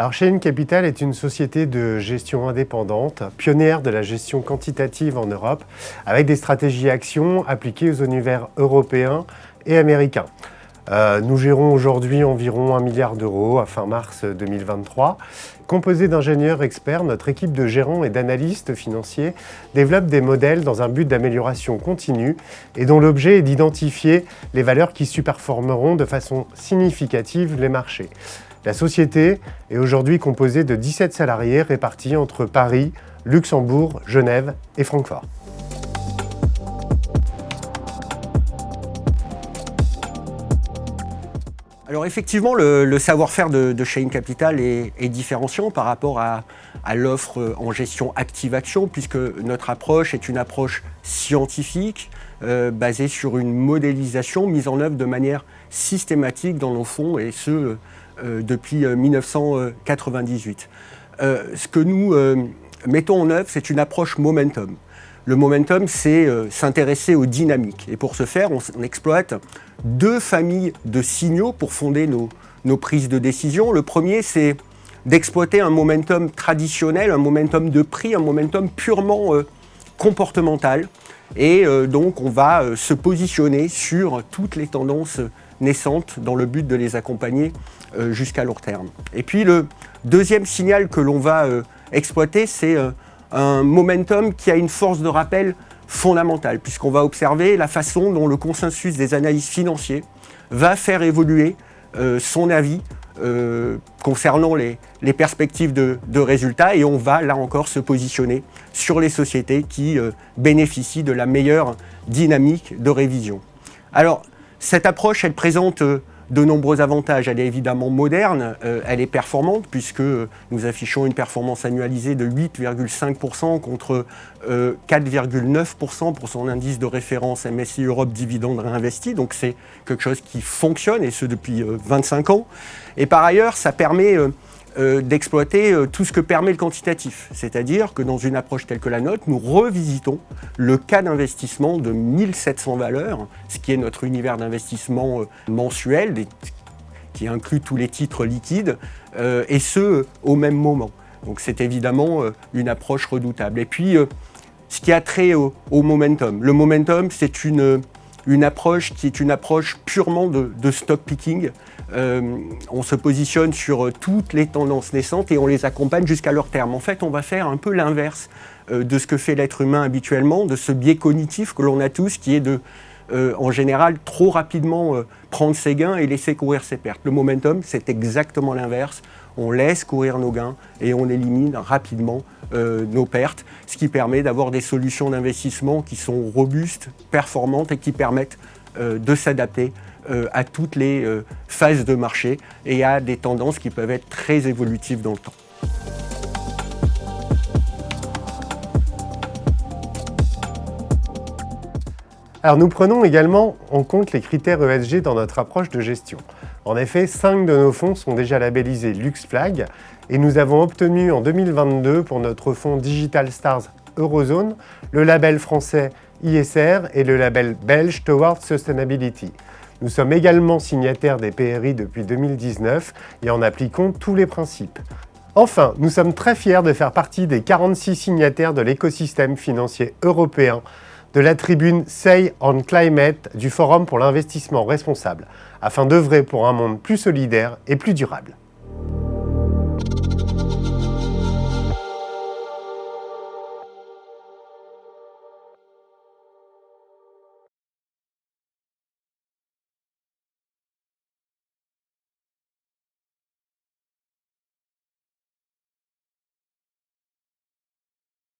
Alors Cheyne Capital est une société de gestion indépendante, pionnière de la gestion quantitative en Europe, avec des stratégies actions appliquées aux univers européens et américains. Nous gérons aujourd'hui environ 1 milliard d'euros à fin mars 2023. Composée d'ingénieurs experts, notre équipe de gérants et d'analystes financiers développe des modèles dans un but d'amélioration continue et dont l'objet est d'identifier les valeurs qui superformeront de façon significative les marchés. La société est aujourd'hui composée de 17 salariés répartis entre Paris, Luxembourg, Genève et Francfort. Alors effectivement, le savoir-faire de Cheyne Capital est différenciant par rapport à l'offre en gestion active-action, puisque notre approche est une approche scientifique, basée sur une modélisation mise en œuvre de manière systématique dans nos fonds, et ce, depuis 1998. Ce que nous mettons en œuvre, c'est une approche momentum. Le momentum, c'est s'intéresser aux dynamiques. Et pour ce faire, on exploite 2 familles de signaux pour fonder nos prises de décision. Le premier, c'est d'exploiter un momentum traditionnel, un momentum de prix, un momentum purement comportemental. Et donc, on va se positionner sur toutes les tendances naissantes dans le but de les accompagner jusqu'à long terme. Et puis, le deuxième signal que l'on va exploiter, c'est un momentum qui a une force de rappel fondamentale, puisqu'on va observer la façon dont le consensus des analystes financiers va faire évoluer son avis concernant les perspectives de résultats, et on va là encore se positionner sur les sociétés qui bénéficient de la meilleure dynamique de révision. Alors, cette approche, elle présente de nombreux avantages. Elle est évidemment moderne, elle est performante, puisque nous affichons une performance annualisée de 8,5% contre 4,9% pour son indice de référence MSCI Europe Dividende Réinvesti. Donc c'est quelque chose qui fonctionne, et ce depuis 25 ans. Et par ailleurs, ça permet d'exploiter tout ce que permet le quantitatif. C'est-à-dire que dans une approche telle que la nôtre, nous revisitons le cas d'investissement de 1700 valeurs, ce qui est notre univers d'investissement mensuel, qui inclut tous les titres liquides, et ce, au même moment. Donc c'est évidemment une approche redoutable. Et puis, ce qui a trait au momentum. Le momentum, c'est une approche qui est une approche purement de stock picking. On se positionne sur toutes les tendances naissantes et on les accompagne jusqu'à leur terme. En fait, on va faire un peu l'inverse de ce que fait l'être humain habituellement, de ce biais cognitif que l'on a tous, qui est de, en général, trop rapidement prendre ses gains et laisser courir ses pertes. Le momentum, c'est exactement l'inverse. On laisse courir nos gains et on élimine rapidement nos pertes, ce qui permet d'avoir des solutions d'investissement qui sont robustes, performantes et qui permettent de s'adapter à toutes les phases de marché et à des tendances qui peuvent être très évolutives dans le temps. Alors nous prenons également en compte les critères ESG dans notre approche de gestion. En effet, 5 de nos fonds sont déjà labellisés LuxFlag et nous avons obtenu en 2022 pour notre fonds Digital Stars Eurozone le label français ISR et le label belge Towards Sustainability. Nous sommes également signataires des PRI depuis 2019 et en appliquons tous les principes. Enfin, nous sommes très fiers de faire partie des 46 signataires de l'écosystème financier européen de la tribune Say on Climate du Forum pour l'investissement responsable, afin d'œuvrer pour un monde plus solidaire et plus durable.